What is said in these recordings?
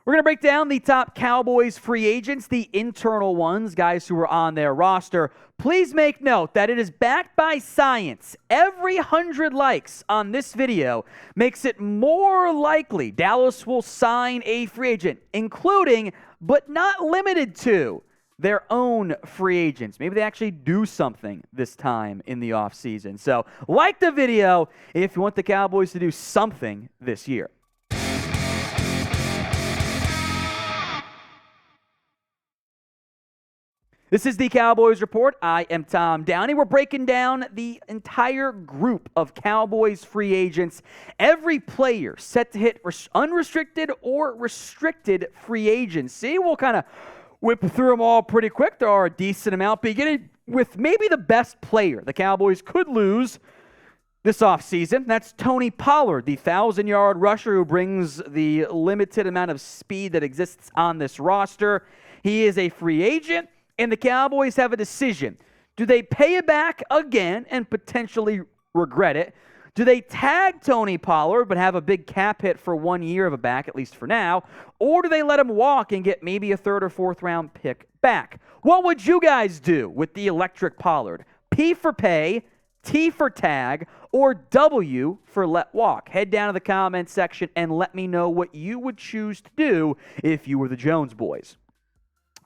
We're going to break down the top Cowboys free agents, the internal ones, guys who are on their roster. Please make note that it is backed by science. Every 100 likes on this video makes it more likely Dallas will sign a free agent, including, but not limited to, their own free agents. Maybe they actually do something this time in the offseason. So like the video if you want the Cowboys to do something this year. This is the Cowboys Report. I am Tom Downey. We're breaking down the entire group of Cowboys free agents. Every player set to hit unrestricted or restricted free agency. We'll kind of whip through them all pretty quick. There are a decent amount, beginning with maybe the best player the Cowboys could lose this offseason. That's Tony Pollard, the 1,000-yard rusher who brings the limited amount of speed that exists on this roster. He is a free agent. And the Cowboys have a decision. Do they pay it back again and potentially regret it? Do they tag Tony Pollard but have a big cap hit for 1 year of a back, at least for now? Or do they let him walk and get maybe a third or fourth round pick back? What would you guys do with the electric Pollard? P for pay, T for tag, or W for let walk? Head down to the comment section and let me know what you would choose to do if you were the Jones boys.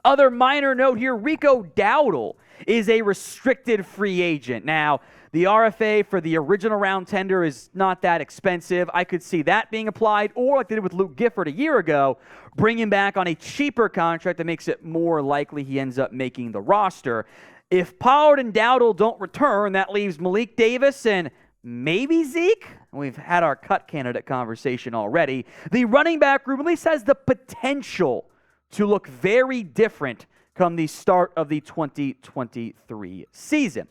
Other minor note here, Rico Dowdle is a restricted free agent. Now, the RFA for the original round tender is not that expensive. I could see that being applied, or like they did with Luke Gifford a year ago, bring him back on a cheaper contract that makes it more likely he ends up making the roster. If Pollard and Dowdle don't return, that leaves Malik Davis and maybe Zeke. We've had our cut candidate conversation already. The running back group at least has the potential to look very different come the start of the 2023 season.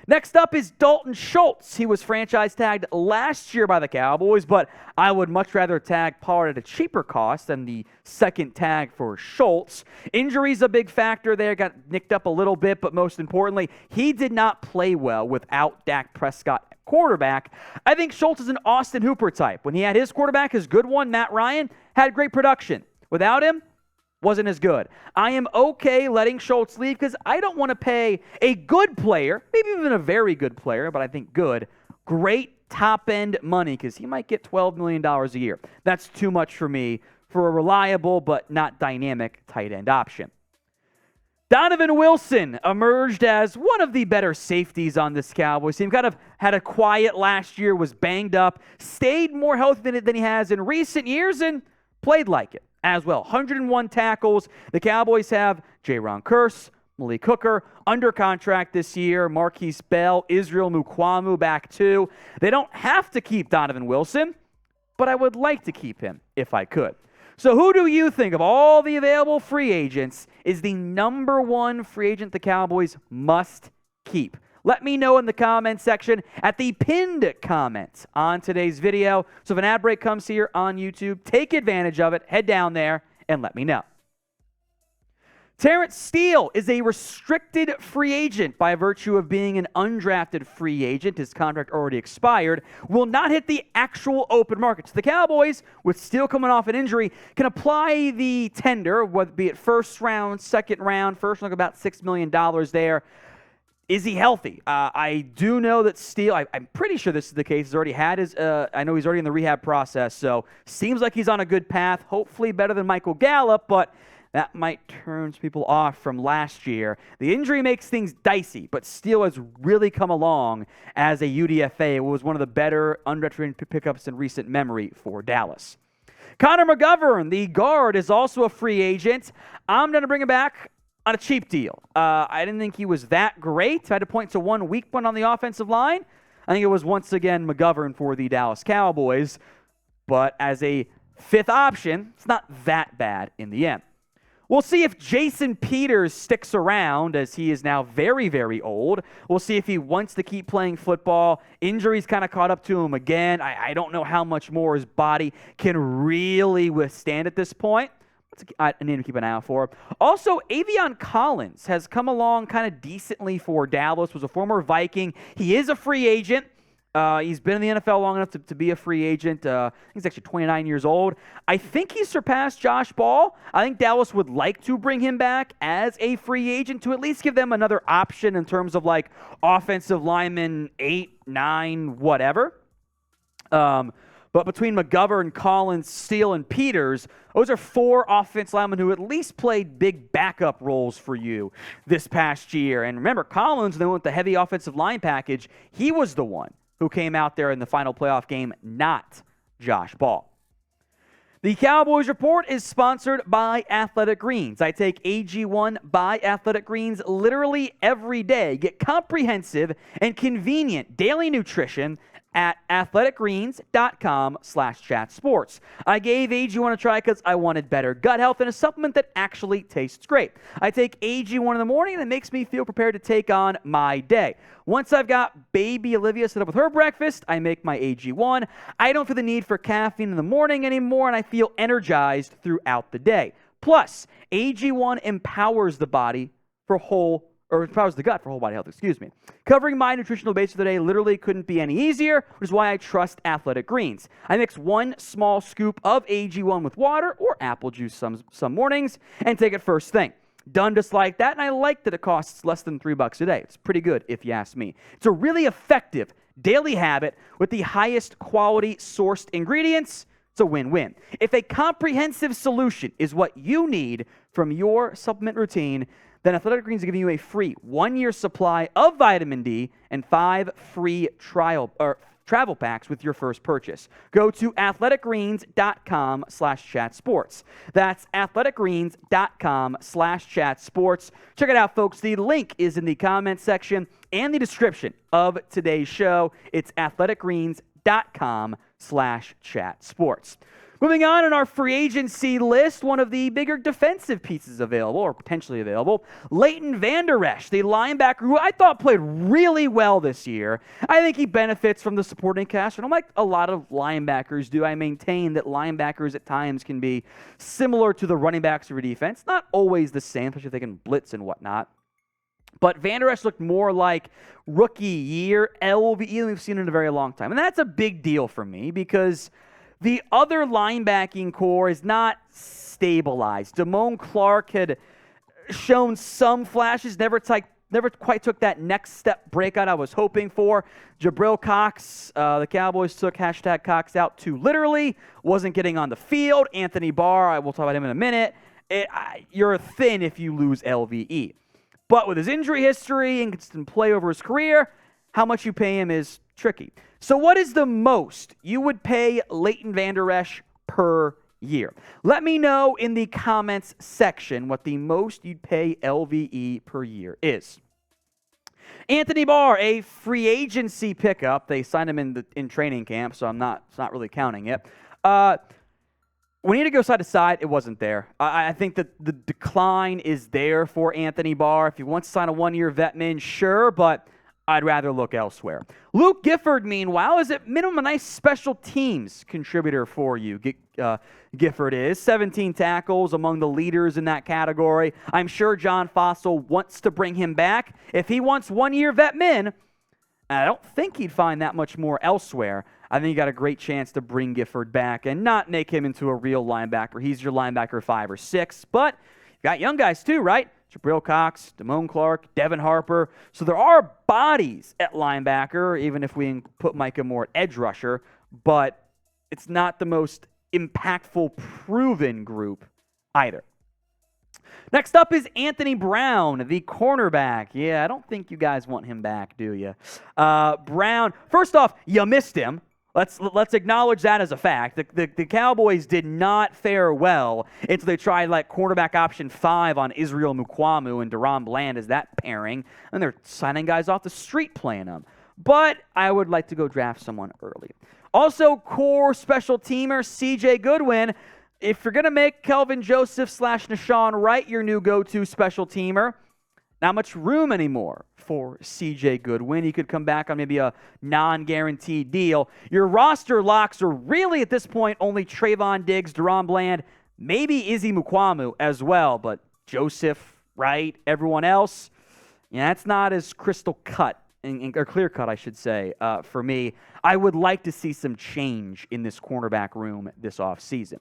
Next up is Dalton Schultz. He was franchise tagged last year by the Cowboys, but I would much rather tag Pollard at a cheaper cost than the second tag for Schultz. Injury's a big factor there. Got nicked up a little bit, but most importantly, he did not play well without Dak Prescott at quarterback. I think Schultz is an Austin Hooper type. When he had his quarterback, his good one, Matt Ryan, had great production. Without him, wasn't as good. I am okay letting Schultz leave because I don't want to pay a good player, maybe even a very good player, but I think good, great top-end money because he might get $12 million a year. That's too much for me for a reliable but not dynamic tight end option. Donovan Wilson emerged as one of the better safeties on this Cowboys team. Kind of had a quiet last year, was banged up, stayed more healthy than he has in recent years, and played like it as well. 101 tackles. The Cowboys have Jaron Kearse, Malik Hooker under contract this year, Marquise Bell, Israel Mukuamu back too. They don't have to keep Donovan Wilson, but I would like to keep him if I could. So who do you think of all the available free agents is the number one free agent the Cowboys must keep? Let me know in the comment section at the pinned comment on today's video. So if an ad break comes here on YouTube, take advantage of it. Head down there and let me know. Terence Steele is a restricted free agent by virtue of being an undrafted free agent. His contract already expired. Will not hit the actual open market. So the Cowboys, with Steele coming off an injury, can apply the tender, whether it be it first round, second round. First look about $6 million there. Is he healthy? I do know that Steele, I'm pretty sure this is the case. He's already had his, I know he's already in the rehab process, so seems like he's on a good path. Hopefully better than Michael Gallup, but that might turn people off from last year. The injury makes things dicey, but Steele has really come along as a UDFA. It was one of the better undrafted pickups in recent memory for Dallas. Connor McGovern, the guard, is also a free agent. I'm going to bring him back on a cheap deal. I didn't think he was that great. I had to point to one weak point on the offensive line. I think it was once again McGovern for the Dallas Cowboys. But as a fifth option, it's not that bad in the end. We'll see if Jason Peters sticks around, as he is now very, very old. We'll see if he wants to keep playing football. Injuries kind of caught up to him again. I don't know how much more his body can really withstand at this point. I need to keep an eye out for. Also, Aviante Collins has come along kind of decently for Dallas, was a former Viking. He is a free agent. He's been in the NFL long enough to be a free agent. I think he's actually 29 years old. I think he surpassed Josh Ball. I think Dallas would like to bring him back as a free agent to at least give them another option in terms of like offensive lineman 8, 9, whatever. But between McGovern, Collins, Steele, and Peters, those are 4 offensive linemen who at least played big backup roles for you this past year. And remember, Collins, when they went with the heavy offensive line package, he was the one who came out there in the final playoff game, not Josh Ball. The Cowboys Report is sponsored by Athletic Greens. I take AG1 by Athletic Greens literally every day. Get comprehensive and convenient daily nutrition at athleticgreens.com/chatsports. I gave AG1 a try because I wanted better gut health and a supplement that actually tastes great. I take AG1 in the morning and it makes me feel prepared to take on my day. Once I've got baby Olivia set up with her breakfast, I make my AG1. I don't feel the need for caffeine in the morning anymore, and I feel energized throughout the day. Plus, AG1 empowers the body for empowers the gut for whole body health, Covering my nutritional base for the day literally couldn't be any easier, which is why I trust Athletic Greens. I mix 1 small scoop of AG1 with water or apple juice some mornings and take it first thing. Done just like that, and I like that it costs less than $3 a day. It's pretty good, if you ask me. It's a really effective daily habit with the highest quality sourced ingredients. It's a win-win. If a comprehensive solution is what you need from your supplement routine, then Athletic Greens is giving you a free 1-year supply of vitamin D and 5 free travel packs with your first purchase. Go to athleticgreens.com/chatsports. That's athleticgreens.com/chatsports. Check it out, folks. The link is in the comment section and the description of today's show. It's athleticgreens.com/chatsports. Moving on in our free agency list, one of the bigger defensive pieces available, or potentially available, Leighton Vander Esch, the linebacker who I thought played really well this year. I think he benefits from the supporting cast, and like a lot of linebackers do, I maintain that linebackers at times can be similar to the running backs of your defense. Not always the same, especially if they can blitz and whatnot. But Vander Esch looked more like rookie year LVE than we've seen in a very long time. And that's a big deal for me because the other linebacking core is not stabilized. Damone Clark had shown some flashes, never quite took that next step breakout I was hoping for. Jabril Cox, the Cowboys took #Cox out too literally, wasn't getting on the field. Anthony Barr, I will talk about him in a minute. You're thin if you lose LVE. But with his injury history and consistent play over his career, how much you pay him is tricky. So what is the most you would pay Leighton Vander Esch per year? Let me know in the comments section what the most you'd pay LVE per year is. Anthony Barr, a free agency pickup. They signed him in training camp, so it's not really counting it. We need to go side to side. It wasn't there. I think that the decline is there for Anthony Barr. If he wants to sign a 1-year vet min, sure, but I'd rather look elsewhere. Luke Gifford, meanwhile, is at minimum a nice special teams contributor for you. Gifford is 17 tackles, among the leaders in that category. I'm sure John Fossil wants to bring him back. If he wants 1-year vet min, I don't think he'd find that much more elsewhere. I think you got a great chance to bring Gifford back and not make him into a real linebacker. He's your linebacker 5 or 6, but you got young guys too, right? Jabril Cox, Damone Clark, Devin Harper. So there are bodies at linebacker, even if we put Micah Moore at edge rusher, but it's not the most impactful, proven group either. Next up is Anthony Brown, the cornerback. Yeah, I don't think you guys want him back, do you? Brown, first off, you missed him. Let's acknowledge that as a fact. The Cowboys did not fare well until they tried like cornerback option 5 on Israel Mukuamu and Deron Bland as that pairing, and they're signing guys off the street playing them. But I would like to go draft someone early. Also, core special teamer CJ Goodwin. If you're going to make Kelvin Joseph / Nashawn Wright your new go-to special teamer, not much room anymore for CJ Goodwin. He could come back on maybe a non-guaranteed deal. Your roster locks are really, at this point, only Trayvon Diggs, Deron Bland, maybe Izzy Mukuamu as well. But Joseph, Wright, everyone else, yeah, that's not as crystal cut or clear cut, I should say, for me. I would like to see some change in this cornerback room this offseason.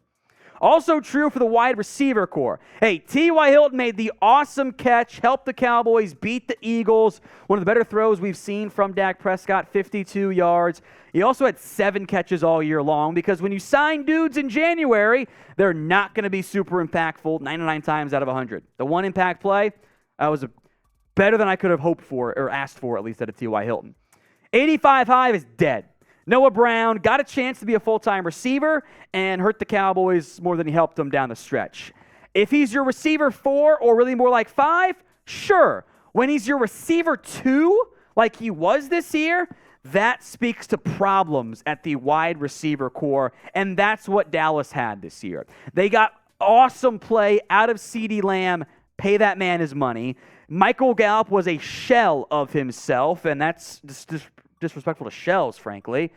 Also true for the wide receiver core. Hey, T.Y. Hilton made the awesome catch, helped the Cowboys beat the Eagles. One of the better throws we've seen from Dak Prescott, 52 yards. He also had 7 catches all year long because when you sign dudes in January, they're not going to be super impactful 99 times out of 100. The one impact play, was better than I could have hoped for, or asked for at least, out of T.Y. Hilton. 85 high is dead. Noah Brown got a chance to be a full-time receiver and hurt the Cowboys more than he helped them down the stretch. If he's your receiver 4 or really more like 5, sure. When he's your receiver 2, like he was this year, that speaks to problems at the wide receiver core, and that's what Dallas had this year. They got awesome play out of CeeDee Lamb. Pay that man his money. Michael Gallup was a shell of himself, and that's disrespectful to shells, frankly.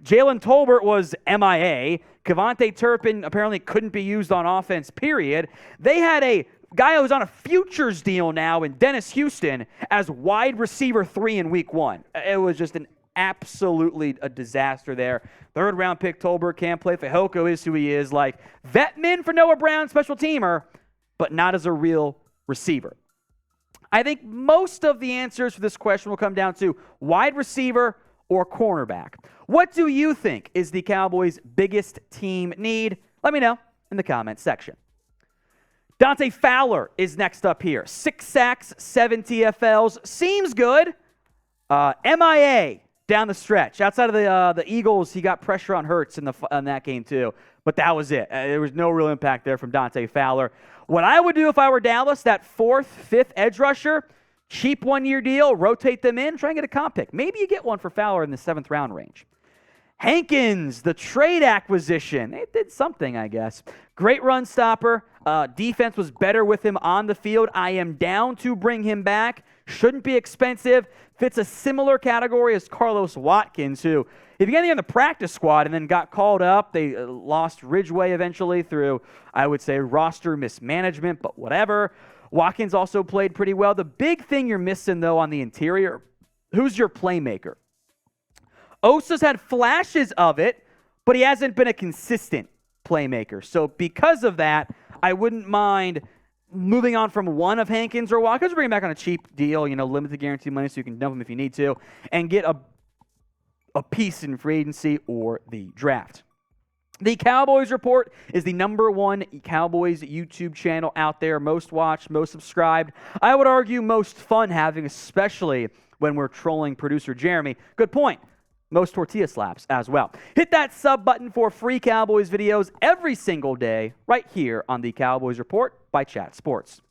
Jalen Tolbert was MIA. Kevontae Turpin apparently couldn't be used on offense, period. They had a guy who's on a futures deal now in Dennis Houston as wide receiver 3 in week 1. It was just absolutely a disaster there. Third-round pick Tolbert can't play. Fehoko is who he is. Like, Vetman for Noah Brown, special teamer, but not as a real receiver. I think most of the answers for this question will come down to wide receiver or cornerback. What do you think is the Cowboys' biggest team need? Let me know in the comments section. Dante Fowler is next up here. 6 sacks, 7 TFLs. Seems good. MIA down the stretch. Outside of the Eagles, he got pressure on Hurts in that game too. But that was it. There was no real impact there from Dante Fowler. What I would do if I were Dallas, that 4th, 5th edge rusher, cheap 1-year deal, rotate them in, try and get a comp pick. Maybe you get one for Fowler in the 7th round range. Hankins, the trade acquisition. They did something, I guess. Great run stopper. Defense was better with him on the field. I am down to bring him back. Shouldn't be expensive. Fits a similar category as Carlos Watkins, who he began on the practice squad and then got called up. They lost Ridgeway eventually through, I would say, roster mismanagement, but whatever. Watkins also played pretty well. The big thing you're missing, though, on the interior, who's your playmaker? Osa's had flashes of it, but he hasn't been a consistent playmaker. So because of that, I wouldn't mind moving on from one of Hankins or Watkins, bring him back on a cheap deal, limited guarantee money so you can dump him if you need to, and get a piece in free agency or the draft. The Cowboys Report is the #1 Cowboys YouTube channel out there, most watched, most subscribed. I would argue most fun having, especially when we're trolling producer Jeremy. Good point. Most tortilla slaps as well. Hit that sub button for free Cowboys videos every single day right here on the Cowboys Report by Chat Sports.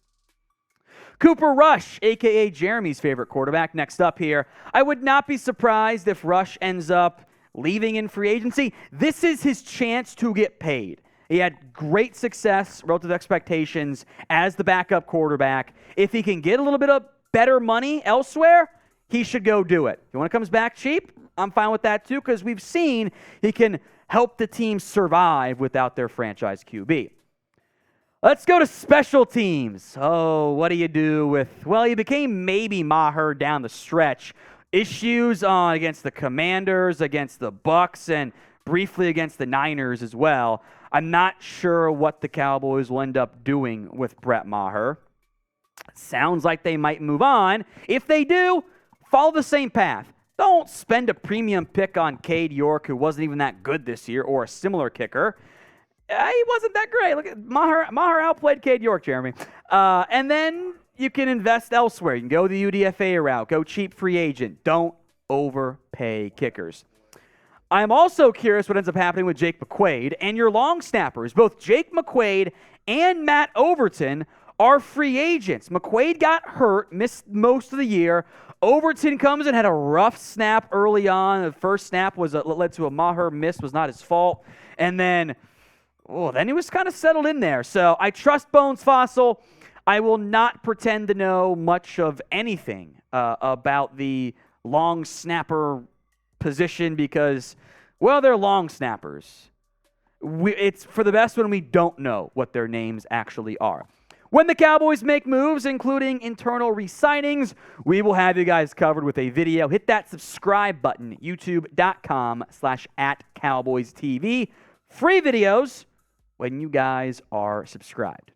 Cooper Rush, a.k.a. Jeremy's favorite quarterback, next up here. I would not be surprised if Rush ends up leaving in free agency. This is his chance to get paid. He had great success relative to expectations as the backup quarterback. If he can get a little bit of better money elsewhere, he should go do it. If he comes back cheap, I'm fine with that too, because we've seen he can help the team survive without their franchise QB. Let's go to special teams. Oh, what do you do with, well, he became maybe Maher down the stretch. Issues against the Commanders, against the Bucks, and briefly against the Niners as well. I'm not sure what the Cowboys will end up doing with Brett Maher. Sounds like they might move on. If they do, follow the same path. Don't spend a premium pick on Cade York, who wasn't even that good this year, or a similar kicker. He wasn't that great. Look at Maher outplayed Cade York, Jeremy. And then you can invest elsewhere. You can go the UDFA route. Go cheap free agent. Don't overpay kickers. I'm also curious what ends up happening with Jake McQuaid and your long snappers. Both Jake McQuaid and Matt Overton are free agents. McQuaid got hurt, missed most of the year. Overton comes and had a rough snap early on. The first snap led to a Maher miss, was not his fault. And then he was kind of settled in there. So I trust Bones Fossil. I will not pretend to know much of anything about the long snapper position because, well, they're long snappers. It's for the best when we don't know what their names actually are. When the Cowboys make moves, including internal re-signings, we will have you guys covered with a video. Hit that subscribe button, youtube.com/@CowboysTV. Free videos when you guys are subscribed.